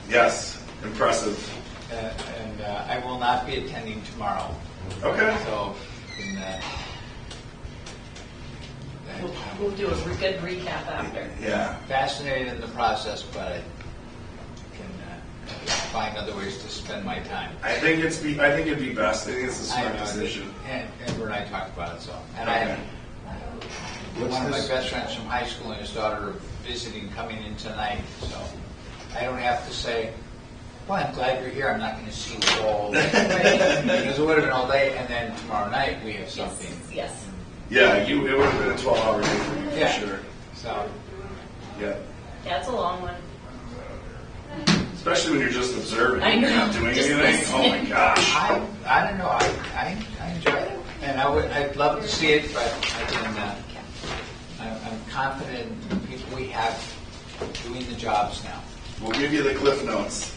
Yes, impressive. And I will not be attending tomorrow. Okay. So, We'll do a good recap after. Yeah. fascinated in the process, but I can find other ways to spend my time. I think it'd be best. I think it's a smart decision. And Amber and I talked about it, so. And Okay. one of my best friends from high school and his daughter are visiting, coming in tonight, so I don't have to say, well, I'm glad you're here, I'm not going to see you all day. Because it would have been all day, and then tomorrow night we have something. Yes. Yeah, it would have been a 12-hour day for you, Yeah. for sure. So, Yeah. Yeah, it's a long one. Especially when you're just observing I and you're know. not doing Just anything. Oh my listening. gosh. I don't know, I enjoy it, and I'd love to see it, but I'm confident in the people we have doing the jobs now. We'll give you the cliff notes.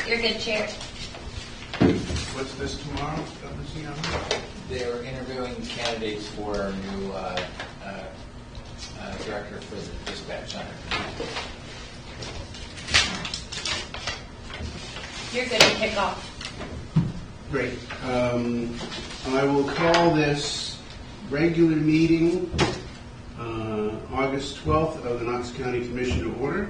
You're good, Chair. What's this tomorrow? They're interviewing candidates for a new director for the dispatch center. You're good to kick off. Great. I will call this regular meeting August 12th of the Knox County Commission to order.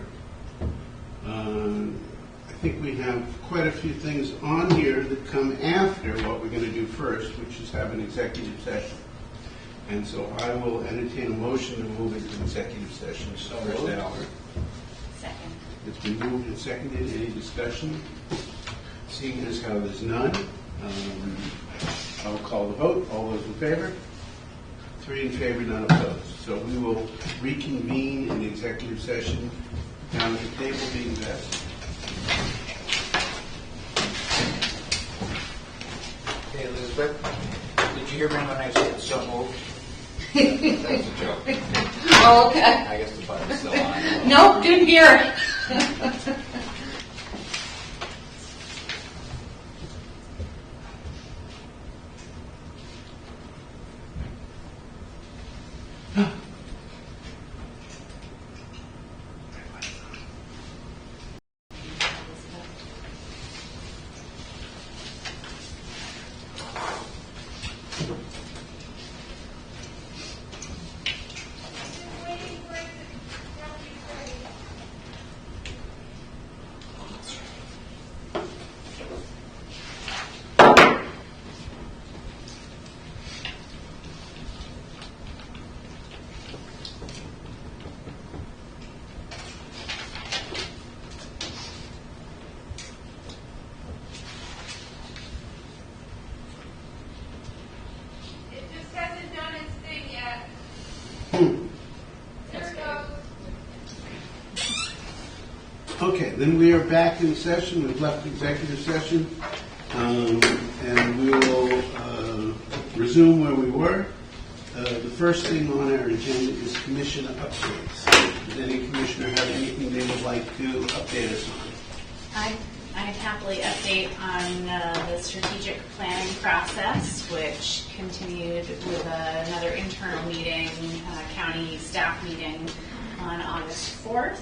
I think we have quite a few things on here that come after what we're going to do first, which is have an executive session. And so I will entertain a motion to move into executive session. So First moved. hour. Second. It's been moved and seconded. Any discussion? Seeing as how there's none, I will call the vote. All those in favor? 3 in favor, none opposed. So we will reconvene in executive session down at the table being best. Hey, Elizabeth, did you hear me when I said so moved? That's a joke. Oh, okay. I guess the button's still on. Nope, didn't hear it. It just hasn't done its thing yet. There it goes. Okay, then we are back in session. We've left executive session, and we will resume where we were. The first thing on our agenda is commissioner updates. Does any commissioner have anything they would like to update us on? I'd happily update on the strategic planning process, which continued with another internal meeting, county staff meeting on August 4th,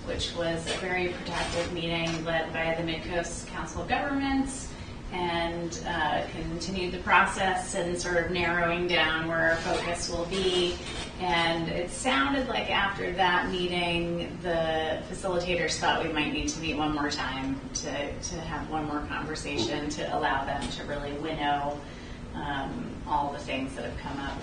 which was a very productive meeting led by the Midcoast Council of Governments, and continued the process and sort of narrowing down where our focus will be. And it sounded like after that meeting, the facilitators thought we might need to meet one more time to have one more conversation to allow them to really winnow all the things that have come up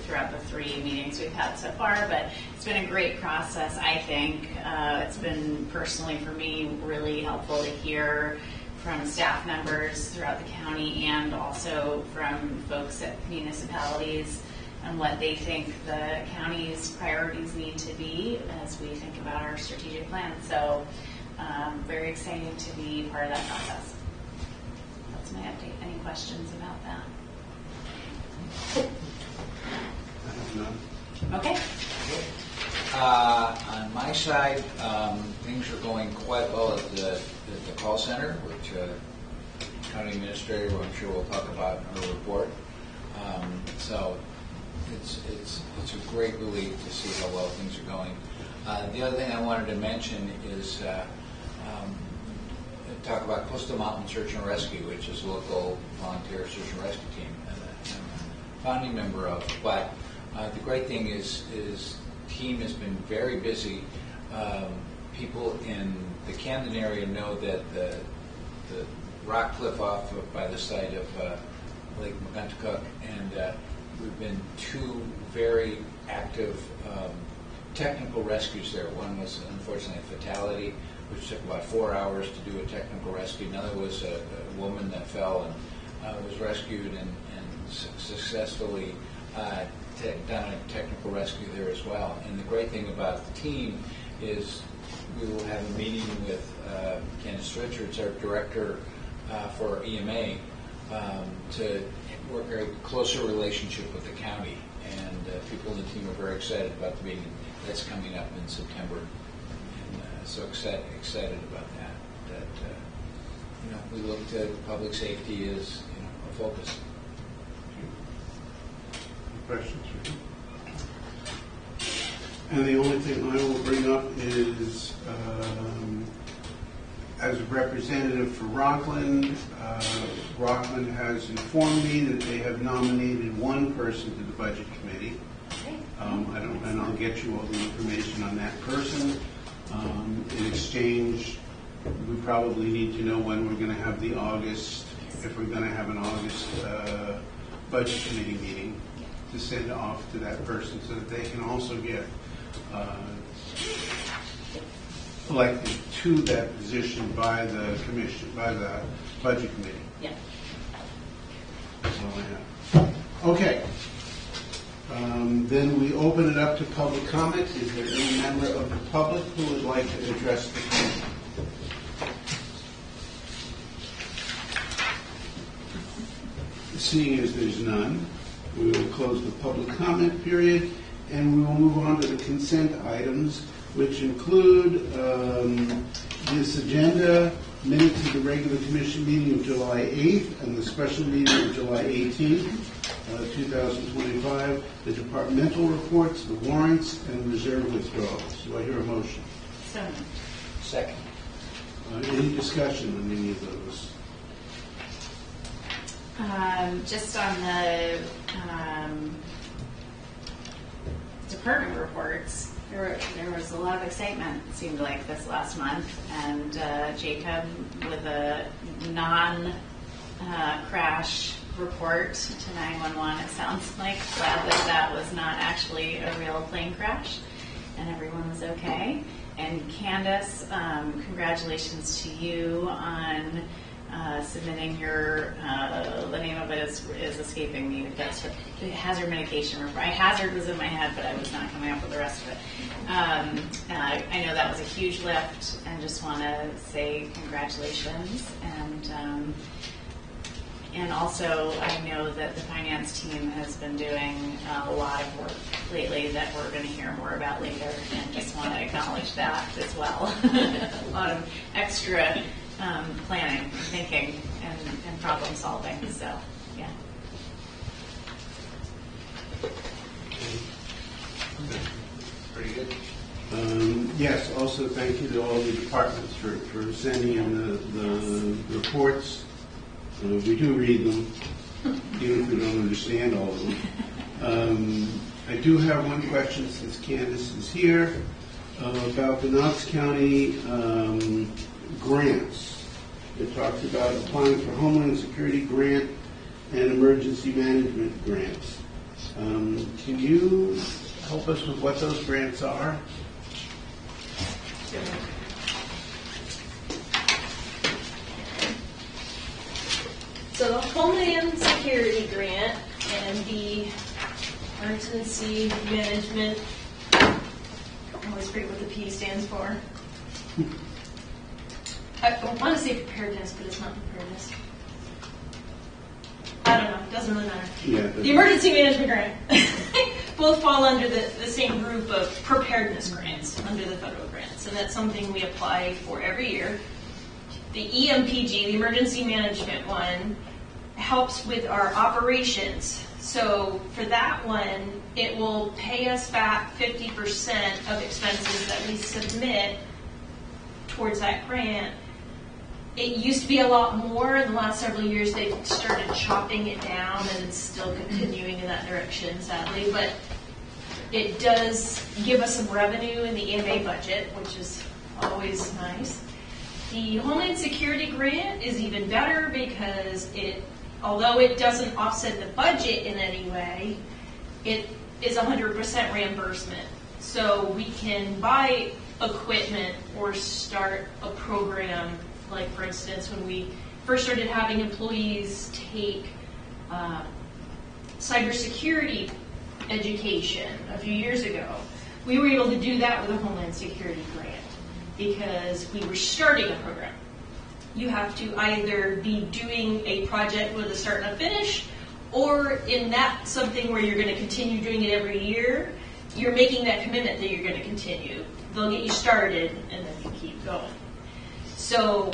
throughout the 3 meetings we've had so far. But it's been a great process, I think. It's been, personally for me, really helpful to hear from staff members throughout the county and also from folks at municipalities and what they think the county's priorities need to be as we think about our strategic plan. So very exciting to be part of that process. That's my update. Any questions about that? I have none. Okay. On my side, things are going quite well at the call center, which county administrator, I'm sure we'll talk about in her report. So it's a great relief to see how well things are going. The other thing I wanted to mention is talk about Coastal Mountain Search and Rescue, which is a local volunteer search and rescue team and I'm a founding member of. But the great thing is team has been very busy. People in the Camden area know that the rock cliff off by the site of Lake McGuntacook, and we've been 2 very active technical rescues there. One was unfortunately a fatality, which took about 4 hours to do a technical rescue. Another was a woman that fell and was rescued and successfully done a technical rescue there as well. And the great thing about the team is we will have a meeting with Candace Richards, our director for EMA, to work a very closer relationship with the county. And people in the team are very excited about the meeting that's coming up in September. And so excited about that. We look to public safety as a focus. Any questions for you? And the only thing I will bring up is, as a representative for Rockland, Rockland has informed me that they have nominated one person to the budget committee. And I'll get you all the information on that person. In exchange, we probably need to know when we're going to have the August, if we're going to have an August budget committee meeting, to send off to that person so that they can also get elected to that position by the commission, by the budget committee. Yeah. That's all I have. Okay. Then we open it up to public comment. Is there any member of the public who would like to address the committee? Seeing as there's none, we will close the public comment period, and we will move on to the consent items, which include this agenda, minutes of the regular commission meeting of July 8th and the special meeting of July 18th, 2025, the departmental reports, the warrants, and reserve withdrawals. Do I hear a motion? So, Second. Any discussion on any of those? just on the department reports, there was a lot of excitement, it seemed like, this last month, and Jacob with a non-crash report to 911. It sounds like glad that was not actually a real plane crash, and everyone was okay. And Candace, congratulations to you on submitting your, the name of it is escaping me. That's hazard medication report. Hazard was in my head, but I was not coming up with the rest of it. I know that was a huge lift, and just want to say congratulations. And also, I know that the finance team has been doing a lot of work lately that we're going to hear more about later, and just want to acknowledge that as well. A lot of extra planning, thinking, and problem solving. So, yeah. Pretty good. Yes, also thank you to all the departments for sending in the reports. We do read them, even if we don't understand all of them. I do have one question, since Candace is here, about the Knox County grants. It talks about applying for Homeland Security grant and emergency management grants. Can you help us with what those grants are? So the Homeland Security Grant and the Emergency Management, I always forget what the P stands for. I want to say preparedness, but it's not preparedness. I don't know, it doesn't really matter. Yeah, the Emergency Management Grant both fall under the same group of preparedness grants under the federal grants, and that's something we apply for every year. The EMPG, the Emergency Management one, helps with our operations. So for that one, it will pay us back 50% of expenses that we submit towards that grant. It used to be a lot more. In the last several years, they've started chopping it down, and it's still continuing in that direction, sadly. But it does give us some revenue in the EMA budget, which is always nice. The Homeland Security grant is even better because although it doesn't offset the budget in any way, it is 100% reimbursement. So we can buy equipment or start a program. Like, for instance, when we first started having employees take cybersecurity education a few years ago, we were able to do that with a Homeland Security grant because we were starting a program. You have to either be doing a project with a start and a finish, or in that something where you're going to continue doing it every year, you're making that commitment that you're going to continue. They'll get you started, and then you keep going. So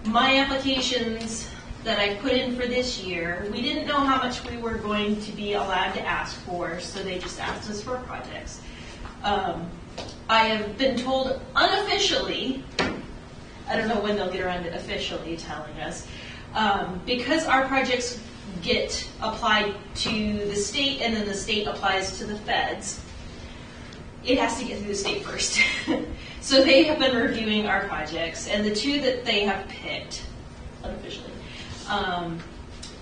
my applications that I put in for this year, we didn't know how much we were going to be allowed to ask for, so they just asked us for projects. I have been told unofficially, I don't know when they'll get around to officially telling us, because our projects get applied to the state and then the state applies to the feds, it has to get through the state first. So they have been reviewing our projects, and the two that they have picked, unofficially,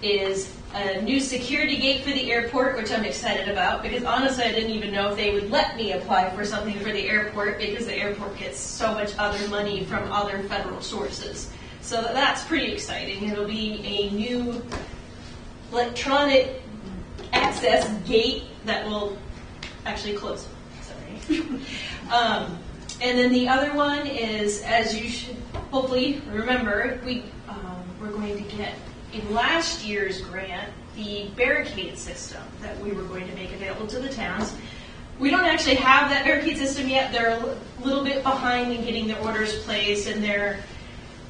is a new security gate for the airport, which I'm excited about, because honestly I didn't even know if they would let me apply for something for the airport, because the airport gets so much other money from other federal sources. So that's pretty exciting. It'll be a new electronic access gate that will actually close. Sorry. And then the other one is, as you should hopefully remember, we're going to get in last year's grant the barricade system that we were going to make available to the towns. We don't actually have that barricade system yet. They're a little bit behind in getting the orders placed, and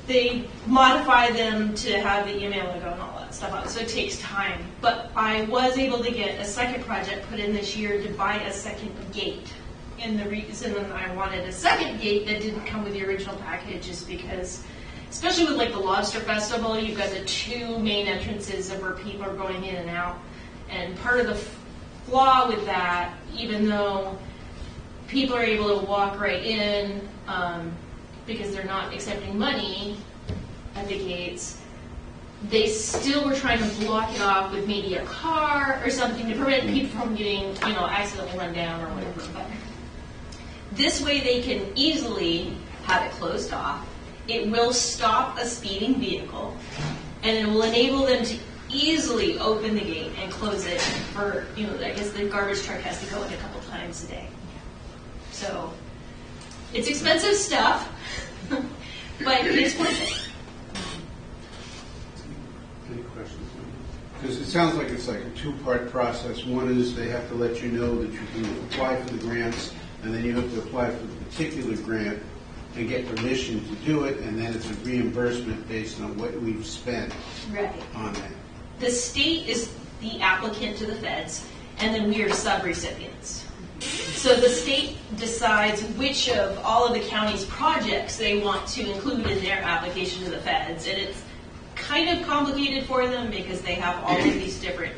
they modify them to have the email logo and all that stuff on it, so it takes time. But I was able to get a second project put in this year to buy a second gate. And the reason I wanted a second gate that didn't come with the original package is because, especially with like the Lobster Festival, you've got the two main entrances of where people are going in and out. And part of the flaw with that, even though people are able to walk right in because they're not accepting money at the gates, they still were trying to block it off with maybe a car or something to prevent people from getting, accidentally run down or whatever. But this way they can easily have it closed off. It will stop a speeding vehicle, and it will enable them to easily open the gate and close it for, I guess the garbage truck has to go in a couple times a day. So it's expensive stuff, but it's worth it. Any questions? Because it sounds like it's like a two-part process. One is they have to let you know that you can apply for the grants, and then you have to apply for the particular grant and get permission to do it, and then it's a reimbursement based on what we've spent on that. The state is the applicant to the feds, and then we are sub-recipients. So the state decides which of all of the county's projects they want to include in their application to the feds, and it's kind of complicated for them because they have all of these different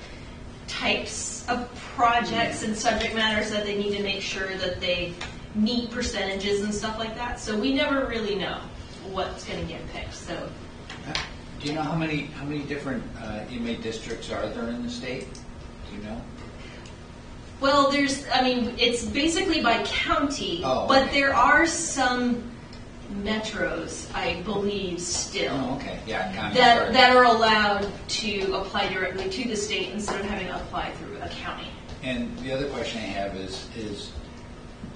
types of projects and subject matters that they need to make sure that they meet percentages and stuff like that. So we never really know what's going to get picked. So, do you know how many different EMA districts are there in the state? Do you know? Well, it's basically by county, Oh, but okay. there are some metros, I believe, still. Oh, okay. Yeah, county. That are allowed to apply directly to the state instead of having to apply through a county. And the other question I have is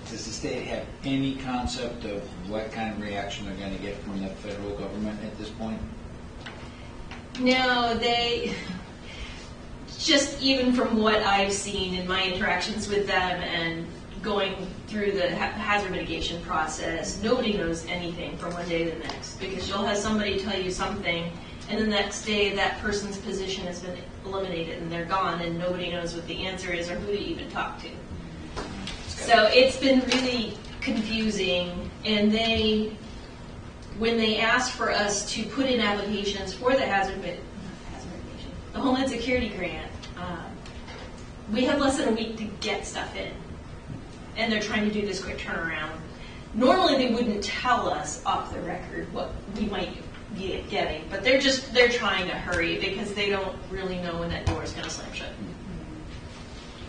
does the state have any concept of what kind of reaction they're going to get from the federal government at this point? No, they, just even from what I've seen in my interactions with them and going through the hazard mitigation process, nobody knows anything from one day to the next, because you'll have somebody tell you something, and the next day that person's position has been eliminated and they're gone, and nobody knows what the answer is or who to even talk to. So it's been really confusing, and they when they asked for us to put in applications for the the Homeland Security grant, we had less than a week to get stuff in. And they're trying to do this quick turnaround. Normally they wouldn't tell us off the record what we might be getting, but they're trying to hurry because they don't really know when that door is going to slam shut.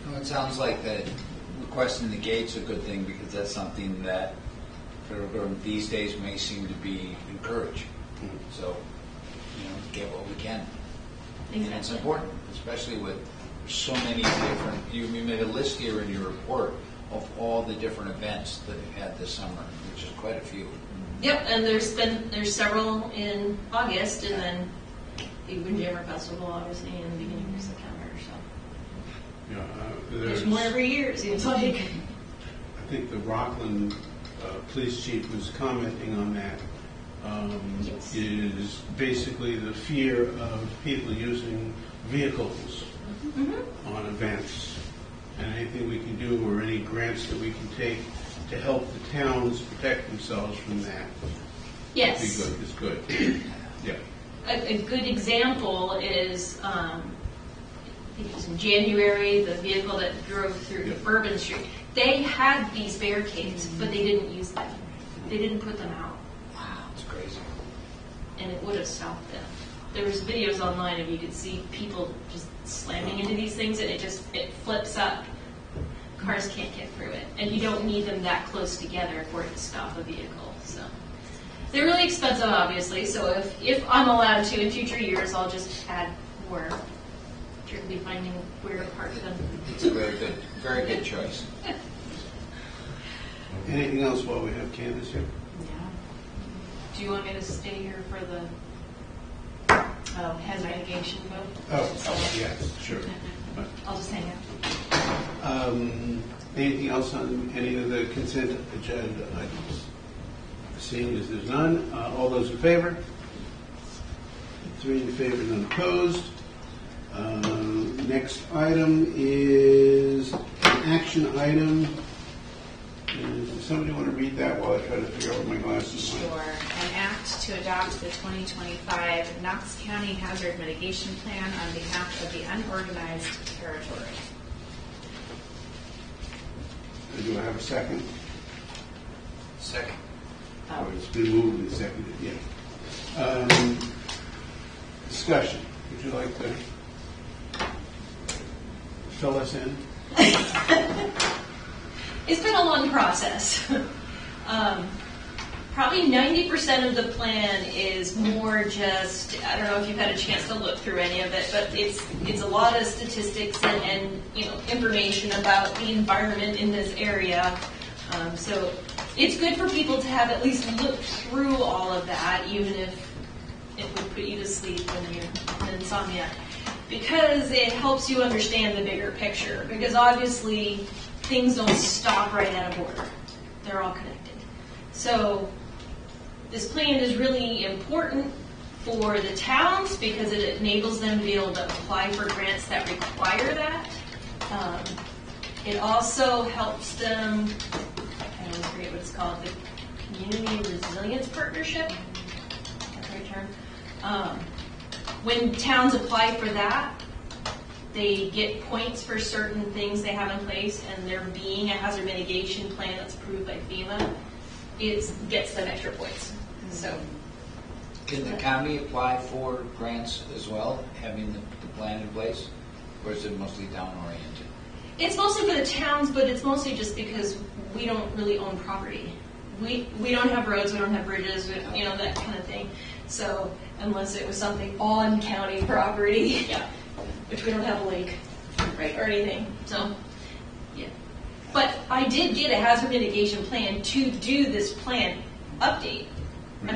Well, it sounds like that requesting the gate's a good thing because that's something that federal government these days may seem to be encouraged. So, get what we can. And it's Exactly. important, especially with so many different, you made a list here in your report of all the different events that we've had this summer, which is quite a few. Yep, and there's several in August, and then the Windjammer Festival, obviously, in the beginning of September. So there's more every year. It seems like. I think the Rockland police chief was commenting on that. Yes. Is basically the fear of people using vehicles on events, and anything we can do or any grants that we can take to help the towns protect themselves from that. Yes. It's good. Yeah. A good example is, I think it was in January, the vehicle that drove through Yep. Bourbon Street. They had these barricades, but they didn't use them. They didn't put them out, Wow, it's crazy. and it would have stopped them. There was videos online of you could see people just slamming into these things, and it flips up. Cars can't get through it, and you don't need them that close together for it to stop a vehicle. So they're really expensive, obviously. So if I'm allowed to in future years, I'll just add more. Sure to be finding where to park them. It's a very good choice. Anything else while we have Candace here? Yeah. Do you want me to stay here for the hazard mitigation vote? Oh, yes, sure. I'll just hang out. Anything else on any of the consent agenda items? Seeing as there's none, all those in favor? 3 in favor, none opposed. Next item is an action item. Does somebody want to read that while I try to figure out what my glasses are? Sure. An act to adopt the 2025 Knox County Hazard Mitigation Plan on behalf of the unorganized territory. Do I have a second? Second. Oh, it's been moved and seconded, yeah. Discussion. Would you like to fill us in? It's been a long process. Probably 90% of the plan is more just, I don't know if you've had a chance to look through any of it, but it's a lot of statistics and information about the environment in this area. So it's good for people to have at least looked through all of that, even if it would put you to sleep when you're in insomnia, because it helps you understand the bigger picture. Because obviously things don't stop right at a border; they're all connected. So this plan is really important for the towns because it enables them to be able to apply for grants that require that. It also helps them, I forget what it's called, the Community Resilience Partnership. That's the right term. When towns apply for that, they get points for certain things they have in place, and there being a hazard mitigation plan that's approved by FEMA, it gets them extra points. So, Can the county apply for grants as well, having the plan in place? Or is it mostly town-oriented? it's mostly for the towns, but it's mostly just because we don't really own property. We don't have roads, we don't have bridges, that kind of thing. So unless it was something on county property, which we don't have a lake, right, or anything. So, yeah. But I did get a hazard mitigation plan to do this plan update. A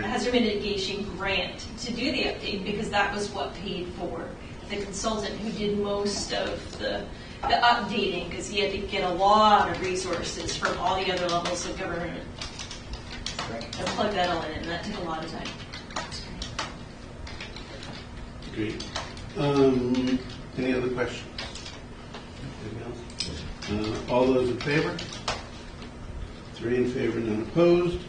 hazard mitigation grant to do the update because that was what paid for the consultant who did most of the updating because he had to get a lot of resources from all the other levels of government Right. to plug that all in, and that took a lot of time. Great. Any other questions? Anything else? All those in favor? 3 in favor, none opposed.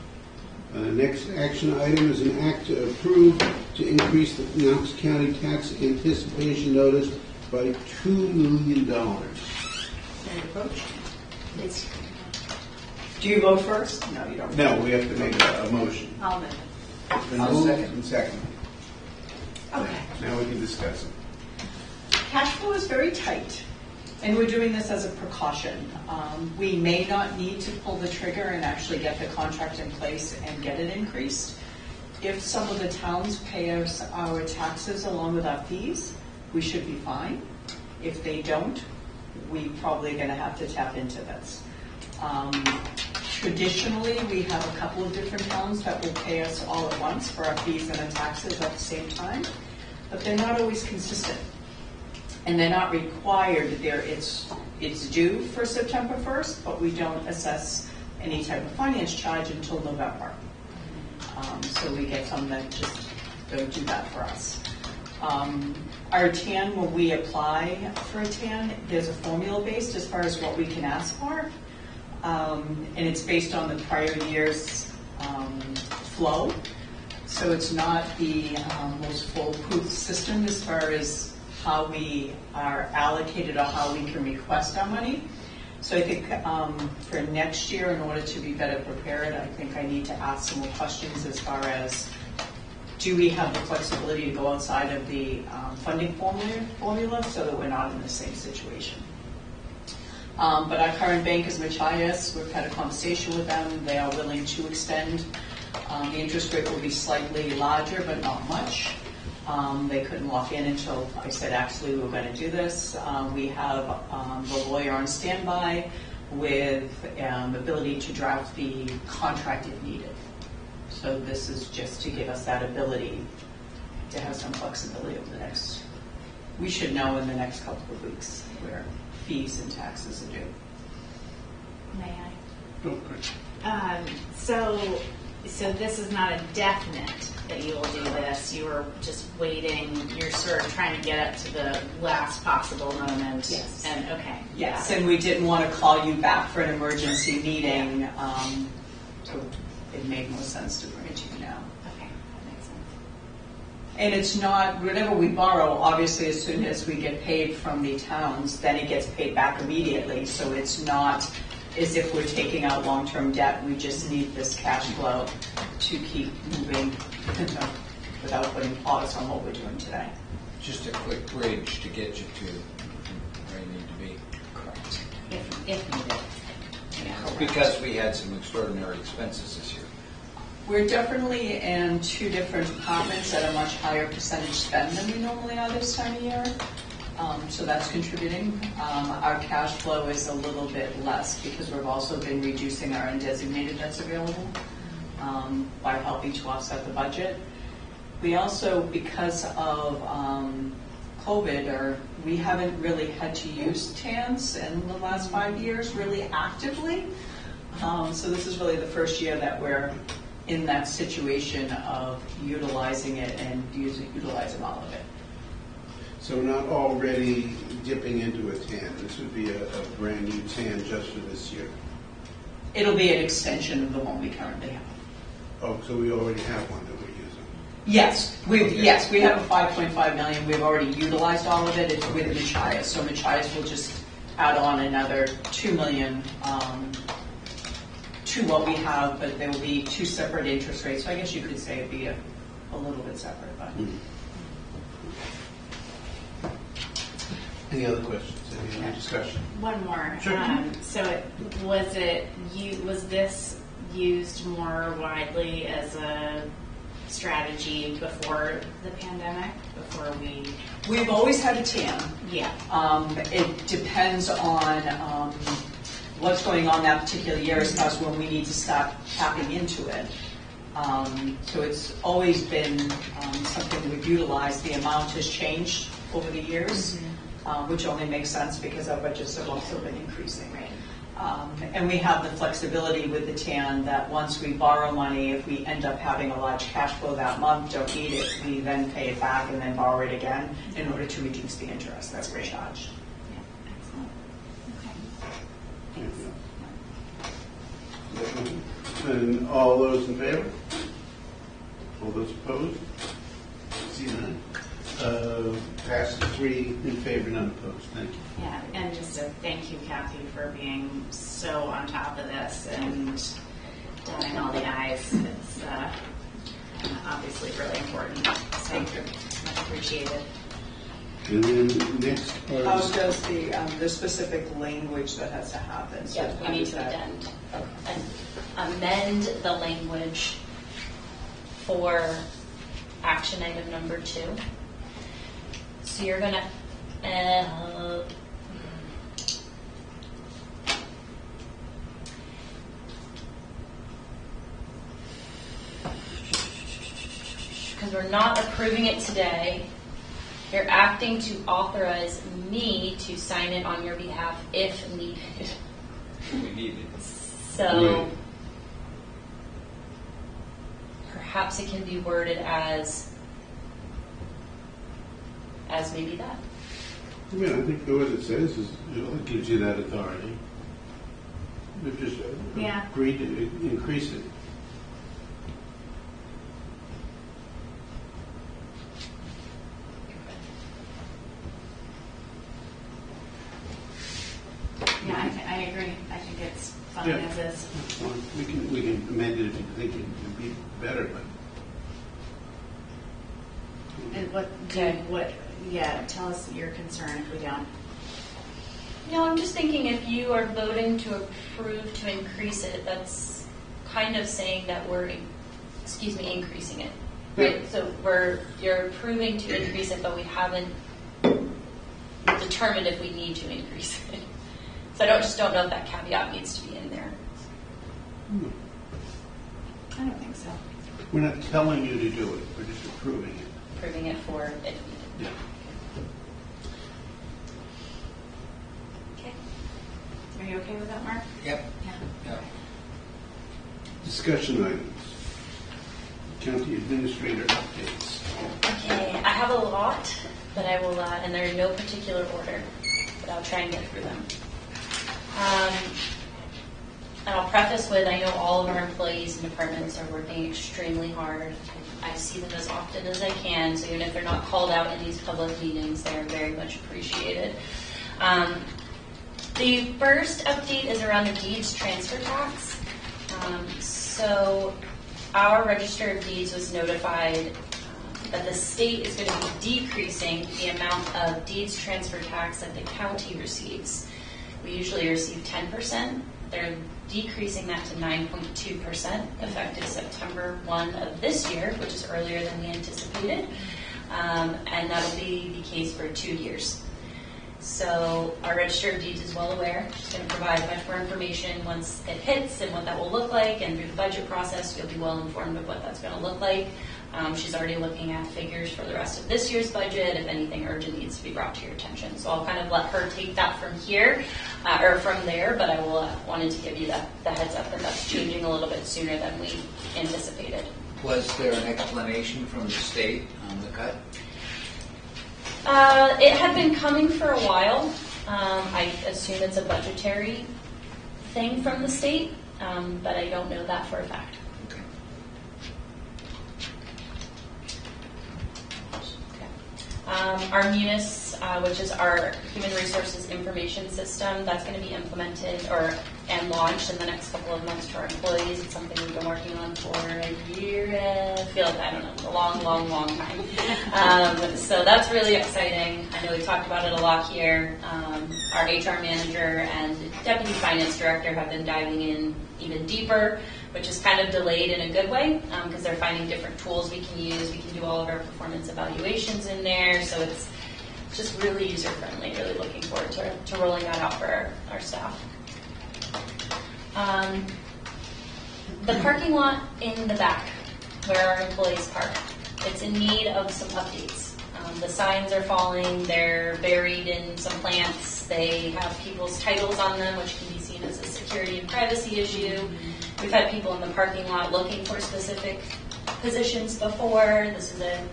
The next action item is an act to approve to increase the Knox County tax anticipation notice by $2 million. Do you vote first? No, you don't. No, we have to make a motion. I'll move it. Been I'll moved second. and seconded. Okay. Now we can discuss it. Cash flow is very tight, and we're doing this as a precaution. We may not need to pull the trigger and actually get the contract in place and get it increased. If some of the towns pay us our taxes along with our fees, we should be fine. If they don't, we probably are going to have to tap into this. Traditionally, we have a couple of different towns that will pay us all at once for our fees and our taxes at the same time, but they're not always consistent. And they're not required. It's due for September 1st, but we don't assess any type of finance charge until November. So we get some that just don't do that for us. Our TAN, when we apply for a TAN, there's a formula based as far as what we can ask for. And it's based on the prior year's flow. So it's not the most foolproof system as far as how we are allocated or how we can request our money. So I think for next year, in order to be better prepared, I think I need to ask some more questions as far as, do we have the flexibility to go outside of the funding formula so that we're not in the same situation? But our current bank is Machias. We've had a conversation with them. They are willing to extend. The interest rate will be slightly larger, but not much. They couldn't lock in until I said, actually, we're going to do this. We have the lawyer on standby with ability to draft the contract if needed. So this is just to give us that ability to have some flexibility over the next, we should know in the next couple of weeks where fees and taxes are due. May I? Go for it. So this is not a definite that you will do this. You are just waiting. You're sort of trying to get up to the last possible moment. Yes. And okay. Yes, and we didn't want to call you back for an emergency meeting, so it made more sense to bring it to you now. Okay, that makes sense. And it's not, whatever we borrow, obviously as soon as we get paid from the towns, then it gets paid back immediately. So it's not as if we're taking out long-term debt. We just need this cash flow to keep moving without putting pause on what we're doing today. Just a quick bridge to get you to where you need to be. Correct. If needed. Yeah. Because we had some extraordinary expenses this year. We're definitely in two different departments at a much higher percentage spend than we normally are this time of year. So that's contributing. Our cash flow is a little bit less because we've also been reducing our undesignated that's available by helping to offset the budget. We also, because of COVID, we haven't really had to use TANs in the last 5 years really actively. So this is really the first year that we're in that situation of utilizing it and utilizing all of it. So we're not already dipping into a TAN. This would be a brand new TAN just for this year. It'll be an extension of the one we currently have. Oh, so we already have one that we're using. Yes, we have a 5.5 million. We've already utilized all of it. It's with Machias, so Machias will just add on another 2 million to what we have, but there will be two separate interest rates. So I guess you could say it'd be a little bit separate. But. Any other questions? Any other discussion? One more. Sure. Was this used more widely as a strategy before the pandemic? We've always had a TAN. Yeah. It depends on what's going on that particular year as far as when we need to start tapping into it. So it's always been something we've utilized. The amount has changed over the years, which only makes sense because our budgets have also been increasing. Right. And we have the flexibility with the TAN that once we borrow money, if we end up having a large cash flow that month, don't need it, we then pay it back and then borrow it again in order to reduce the interest that's charged. Yeah. Excellent. Okay. Thanks. And all those in favor? All those opposed? See none. Passes 3 in favor, none opposed. Thank you. Yeah, and just a thank you, Kathy, for being so on top of this and dotting all the i's. It's obviously really important. So much appreciated. And then next How are, does the specific language that has to happen? So Yeah, how we need does to that- amend the language for action item number 2. So you're gonna, because we're not approving it today, you're acting to authorize me to sign it on your behalf if needed. We need it. So Right. perhaps it can be worded as maybe that. I mean, I think what it says is it gives you that authority. We've just Yeah. agreed to increase it. Yeah, I agree. I think it's fine Yeah. as is. Well, we can amend it if you think it would be better, but And tell us your concern if we don't. No, I'm just thinking if you are voting to approve to increase it, that's kind of saying that we're, increasing it. Right? Yeah. So you're approving to increase it, but we haven't determined if we need to increase it. So I don't know if that caveat needs to be in there. I don't think so. we're not telling you to do it, we're just approving it. Approving it for if needed. Yeah. Okay. Are you okay with that, Mark? Yep. Yeah. Yep. Discussion items. County Administrator updates. Okay, I have a lot, but I will, and they're in no particular order, but I'll try and get through them. And I'll preface with, I know all of our employees and departments are working extremely hard. I see them as often as I can, so even if they're not called out in these public meetings, they are very much appreciated. The first update is around the deeds transfer tax. So our Register of Deeds was notified that the state is going to be decreasing the amount of deeds transfer tax that the county receives. We usually receive 10%. They're decreasing that to 9.2% effective September 1 of this year, which is earlier than we anticipated. And that'll be the case for 2 years. So our Register of Deeds is well aware. She's going to provide much more information once it hits and what that will look like, and through the budget process you'll be well informed of what that's going to look like. She's already looking at figures for the rest of this year's budget if anything urgent needs to be brought to your attention. So I'll kind of let her take that from here, or from there, but I will wanted to give you the heads up that that's changing a little bit sooner than we anticipated. Was there an explanation from the state on the cut? It had been coming for a while. I assume it's a budgetary thing from the state, but I don't know that for a fact. Okay. Our Munis, which is our human resources information system, that's going to be implemented and launched in the next couple of months to our employees. It's something we've been working on for a year, I feel like, I don't know, a long, long, long time. So that's really exciting. I know we've talked about it a lot here. Our HR manager and deputy finance director have been diving in even deeper, which is kind of delayed in a good way because they're finding different tools we can use. We can do all of our performance evaluations in there, so it's just really user-friendly. Really looking forward to rolling that out for our staff. The parking lot in the back, where our employees park, it's in need of some updates. The signs are falling, they're buried in some plants, they have people's titles on them, which can be seen as a security and privacy issue. We've had people in the parking lot looking for specific positions before. This is a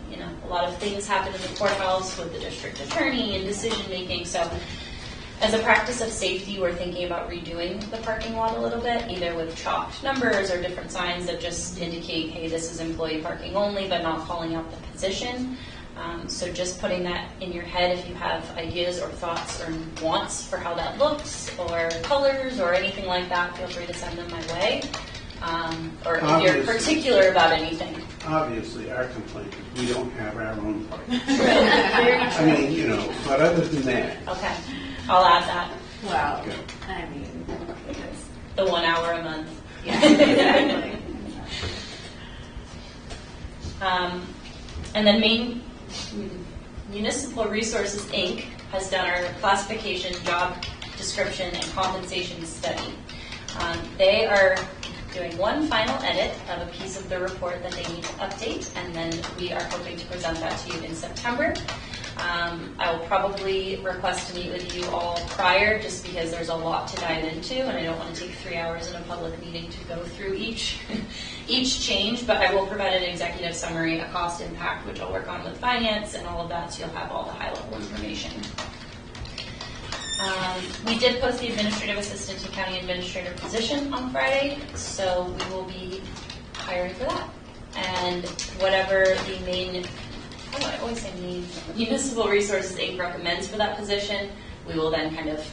lot of things happen in the courthouse with the district attorney and decision making. So As a practice of safety, we're thinking about redoing the parking lot a little bit, either with chalked numbers or different signs that just indicate, hey, this is employee parking only, but not calling out the position. So just putting that in your head, if you have ideas or thoughts or wants for how that looks, or colors, or anything like that, feel free to send them my way. Or if you're Obviously. particular about anything. Obviously, our complaint is we don't have our own parking. Very I true. mean, you know, but other than that, Okay, I'll add that. Well, Okay. I mean, it's, The 1 hour a month. yeah, exactly. And then Municipal Resources, Inc. has done our classification, job description, and compensation study. They are doing one final edit of a piece of the report that they need to update, and then we are hoping to present that to you in September. I will probably request to meet with you all prior, just because there's a lot to dive into, and I don't want to take 3 hours in a public meeting to go through each change, but I will provide an executive summary, a cost impact, which I'll work on with finance and all of that, so you'll have all the high-level information. We did post the administrative assistant to county administrator position on Friday, so we will be hiring for that. And whatever the main, how do I always say main, Municipal Resources Inc. recommends for that position, we will then kind of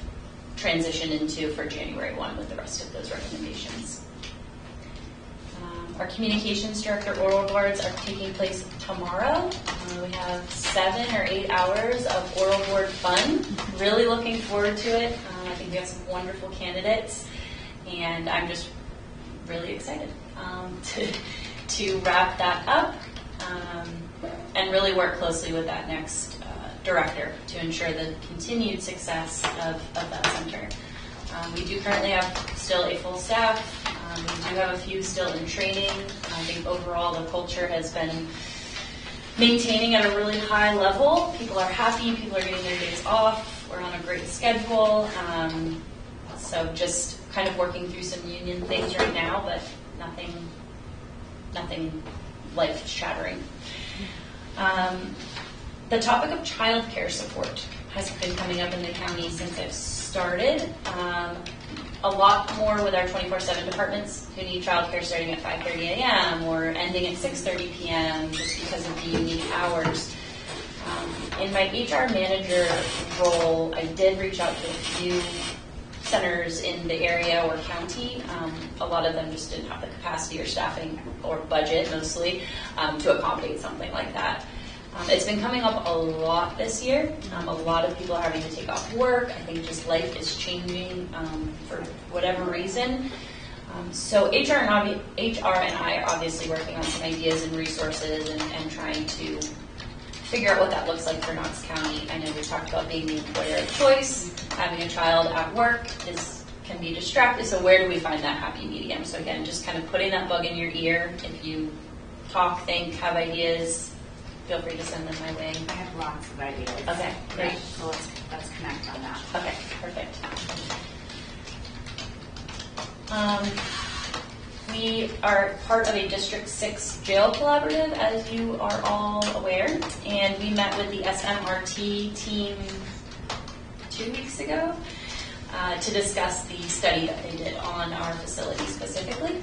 transition into for January 1 with the rest of those recommendations. Our communications director oral boards are taking place tomorrow. We have 7 or 8 hours of oral board fun. Really looking forward to it. I think we have some wonderful candidates, and I'm just really excited to wrap that up and really work closely with that next director to ensure the continued success of that center. We do currently have still a full staff. We do have a few still in training. I think overall the culture has been maintaining at a really high level. People are happy, people are getting their days off, we're on a great schedule. So just kind of working through some union things right now, but nothing life-shattering. The topic of childcare support has been coming up in the county since I've started. A lot more with our 24/7 departments who need childcare starting at 5:30 a.m. or ending at 6:30 p.m. just because of the unique hours. In my HR manager role, I did reach out to a few centers in the area or county. A lot of them just didn't have the capacity or staffing or budget mostly to accommodate something like that. It's been coming up a lot this year. A lot of people are having to take off work. I think just life is changing for whatever reason. So HR and I are obviously working on some ideas and resources and trying to figure out what that looks like for Knox County. I know we talked about being the employer of choice. Having a child at work can be distracting. So where do we find that happy medium? So again, just kind of putting that bug in your ear. If you talk, think, have ideas, feel free to send them my way. I have lots of ideas. Okay, great. Yeah, so let's connect on that. Okay, perfect. We are part of a District 6 jail collaborative, as you are all aware, and we met with the SMRT team 2 weeks ago to discuss the study that they did on our facility specifically.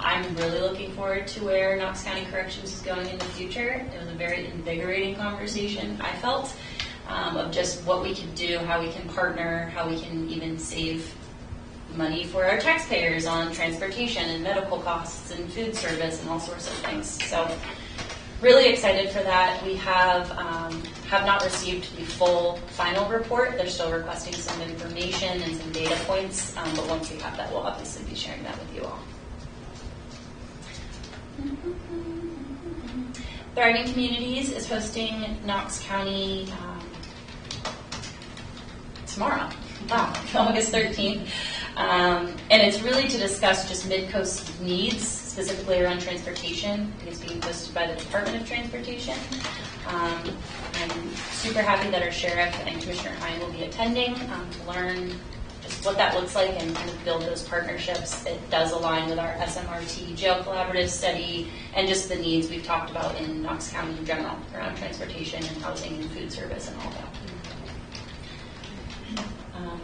I'm really looking forward to where Knox County Corrections is going in the future. It was a very invigorating conversation, I felt, of just what we can do, how we can partner, how we can even save money for our taxpayers on transportation and medical costs and food service and all sorts of things. So really excited for that. We have not received the full final report. They're still requesting some information and some data points, but once we have that, we'll obviously be sharing that with you all. Thriving Communities is hosting Knox County tomorrow, August 13th. And it's really to discuss just Mid-Coast needs, specifically around transportation. It's being hosted by the Department of Transportation. I'm super happy that our Sheriff and Commissioner Hine will be attending to learn just what that looks like and kind of build those partnerships. It does align with our SMRT jail collaborative study and just the needs we've talked about in Knox County in general around transportation and housing and food service and all that.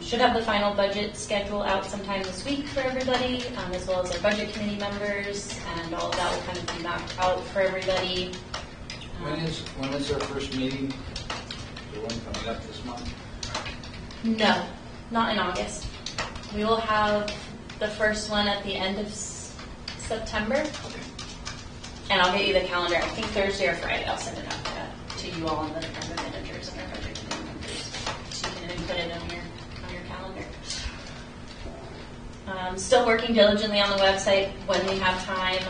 Should have the final budget schedule out sometime this week for everybody, as well as our budget committee members, and all of that will kind of be mapped out for everybody. When is our first meeting? The one coming up this month? No, not in August. We will have the first one at the end of September. And I'll get you the calendar, I think Thursday or Friday. I'll send it out to you all and the department managers and our budget committee members, so you can input it on your calendar. Still working diligently on the website when we have time.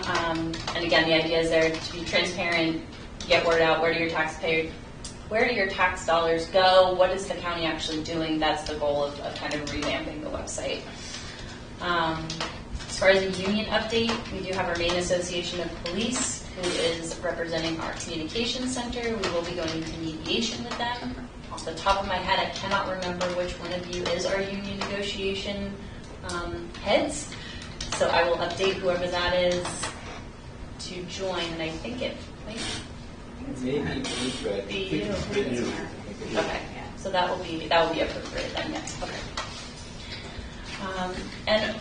And again, the idea is there to be transparent, get word out. Where do your tax dollars go? What is the county actually doing? That's the goal of kind of revamping the website. As far as the union update, we do have our Maine Association of Police, who is representing our communications center. We will be going into mediation with them. Off the top of my head, I cannot remember which one of you is our union negotiation heads. So I will update whoever that is to join, and I think it might Maybe but be you. Okay, so that will be appropriate then, yes. Okay. And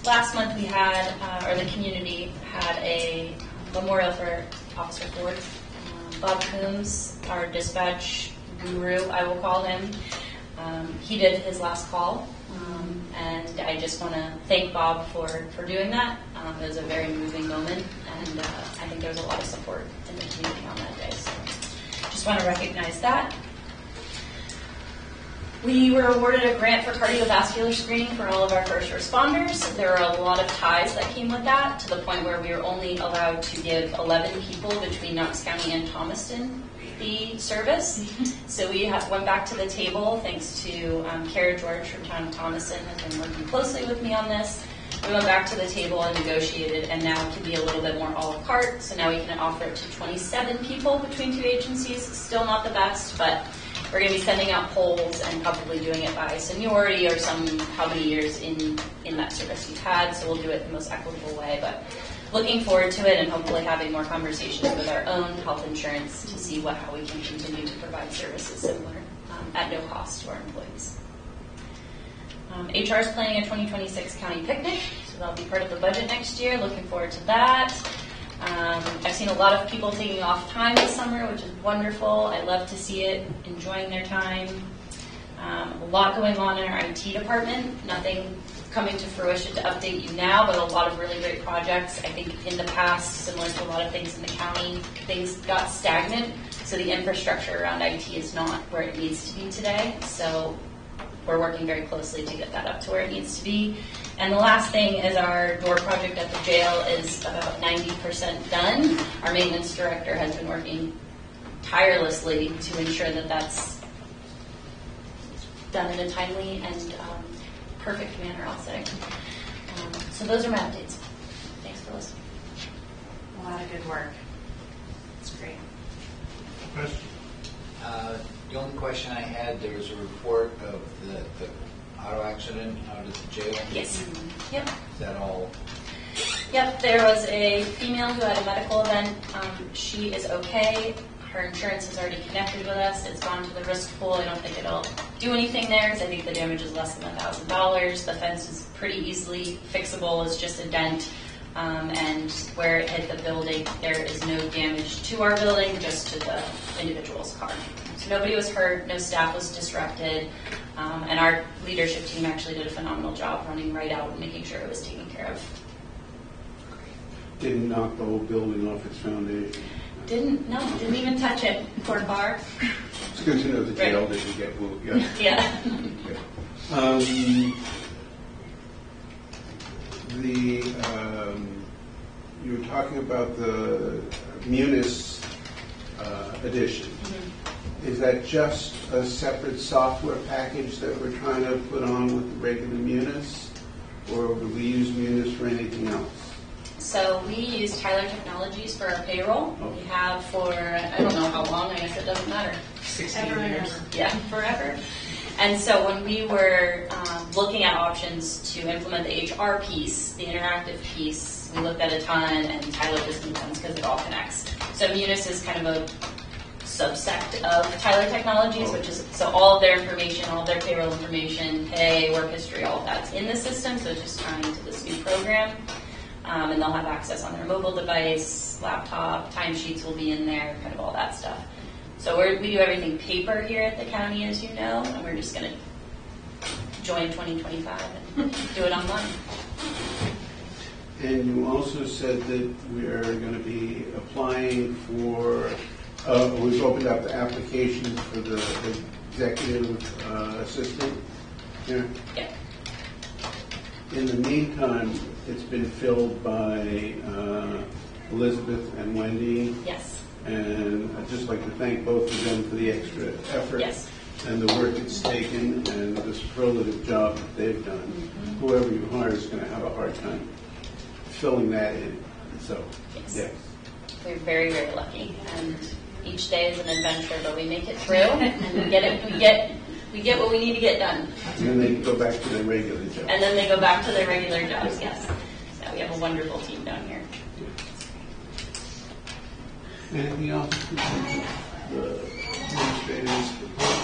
last month we had, or the community had a memorial for Officer Ford. Bob Coombs, our dispatch guru, I will call him. He did his last call, and I just want to thank Bob for doing that. It was a very moving moment, and I think there was a lot of support in the community on that day. So just want to recognize that. We were awarded a grant for cardiovascular screening for all of our first responders. There were a lot of ties that came with that, to the point where we were only allowed to give 11 people between Knox County and Thomaston the service. So we went back to the table, thanks to Kara George from Town of Thomaston has been working closely with me on this. We went back to the table and negotiated, and now it can be a little bit more a la carte. So now we can offer it to 27 people between two agencies. Still not the best, but we're going to be sending out polls and probably doing it by seniority or how many years in that service you've had. So we'll do it the most equitable way. But looking forward to it, and hopefully having more conversations with our own health insurance to see how we can continue to provide services similar at no cost to our employees. HR is planning a 2026 county picnic, so that'll be part of the budget next year. Looking forward to that. I've seen a lot of people taking off time this summer, which is wonderful. I love to see it, enjoying their time. A lot going on in our IT department. Nothing coming to fruition to update you now, but a lot of really great projects. I think in the past, similar to a lot of things in the county, things got stagnant, so the infrastructure around IT is not where it needs to be today. So we're working very closely to get that up to where it needs to be. And the last thing is our door project at the jail is about 90% done. Our maintenance director has been working tirelessly to ensure that that's done in a timely and perfect manner, I'll say. So those are my updates. Thanks for listening. A lot of good work. It's great. Question? The only question I had, there was a report of the auto accident out at the jail. Yes. Yep. Is that all? Yep, there was a female who had a medical event. She is okay. Her insurance has already connected with us. It's gone to the risk pool. I don't think it'll do anything there because I think the damage is less than $1,000. The fence is pretty easily fixable. It's just a dent. And where it hit the building, there is no damage to our building, just to the individual's car. So nobody was hurt, no staff was disrupted, and our leadership team actually did a phenomenal job running right out and making sure it was taken care of. Didn't knock the whole building off its foundation. Didn't even touch it. Poor bar. It's good to know the jail didn't get moved. Yeah. Yeah. You were talking about the Munis edition. Mm-hmm. Is that just a separate software package that we're trying to put on with the regular Munis, or will we use Munis for anything else? So we use Tyler Technologies for our payroll. Okay. We have for, I don't know how long, I guess it doesn't matter. 16 years. Yeah, forever. And so when we were looking at options to implement the HR piece, the interactive piece, we looked at a ton, and Tyler just made sense because it all connects. So Munis is kind of a subsect of Tyler Technologies, which is, so all of their information, all of their payroll information, pay, work history, all of that's in the system, so it's just tying to this new program. And they'll have access on their mobile device, laptop, timesheets will be in there, kind of all that stuff. So we do everything paper here at the county, as you know, and we're just going to join 2025 and do it online. And you also said that we are going to be applying for, we've opened up the applications for the executive assistant here. Yeah. In the meantime, it's been filled by Elizabeth and Wendy. Yes. And I'd just like to thank both of them for the extra effort. Yes. And the work it's taken and the superlative job that they've done. Mm-hmm. Whoever you hire is going to have a hard time filling that in. So, Yes. We're very, very lucky, and each day is an adventure, but we make it through, and we get it. We get what we need to get done. And then they go back to their regular job. And then they go back to their regular jobs. Yes. So we have a wonderful team down here. Anything else? The administrators report?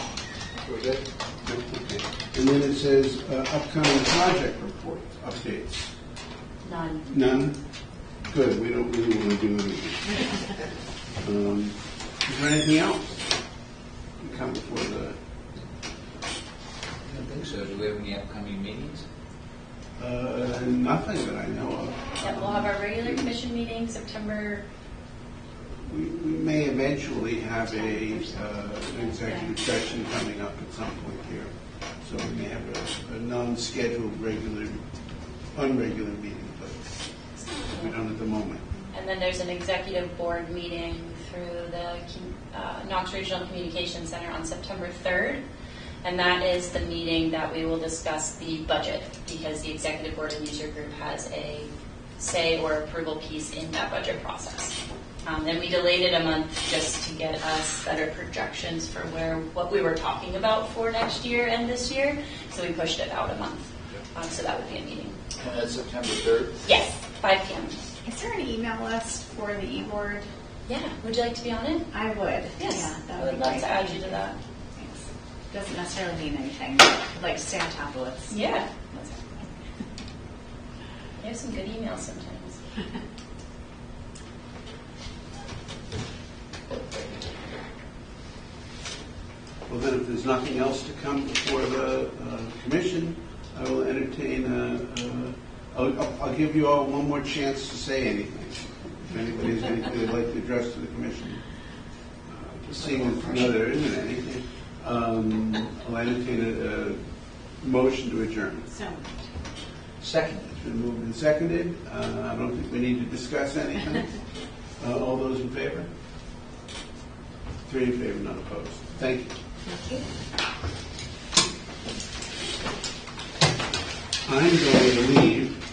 Was it? No? Okay. And then it says upcoming project reports, updates. None. None? Good, we don't really want to do anything. Is there anything else? You come before the, I don't think so. Do we have any upcoming meetings? nothing that I know of. Yep, we'll have our regular commission meeting September. We may eventually have an executive session coming up at some point here. So we may have a non-scheduled unregular meeting, but we don't at the moment. And then there's an executive board meeting through the Knox Regional Communications Center on September 3rd. And that is the meeting that we will discuss the budget, because the executive board and user group has a say or approval piece in that budget process. And we delayed it a month just to get us better projections for what we were talking about for next year and this year. So we pushed it out a month. So that would be a meeting. And that's September 3rd? Yes, 5 p.m. Is there an email list for the e-board? Yeah, would you like to be on it? I would. Yes, Yeah, that I would would be love great. to add you to that. Thanks. Doesn't necessarily mean anything. But I'd like to stay on top of what's. Yeah. You have some good emails sometimes. Well, then if there's nothing else to come before the commission, I will entertain I'll give you all one more chance to say anything. If anybody has anything they'd like to address to the commission. Seeing as no, there isn't anything, I'll entertain a motion to adjourn. So. Second. It's been moved and seconded. I don't think we need to discuss anything. All those in favor? 3 in favor, none opposed. Thank you. I'm going to leave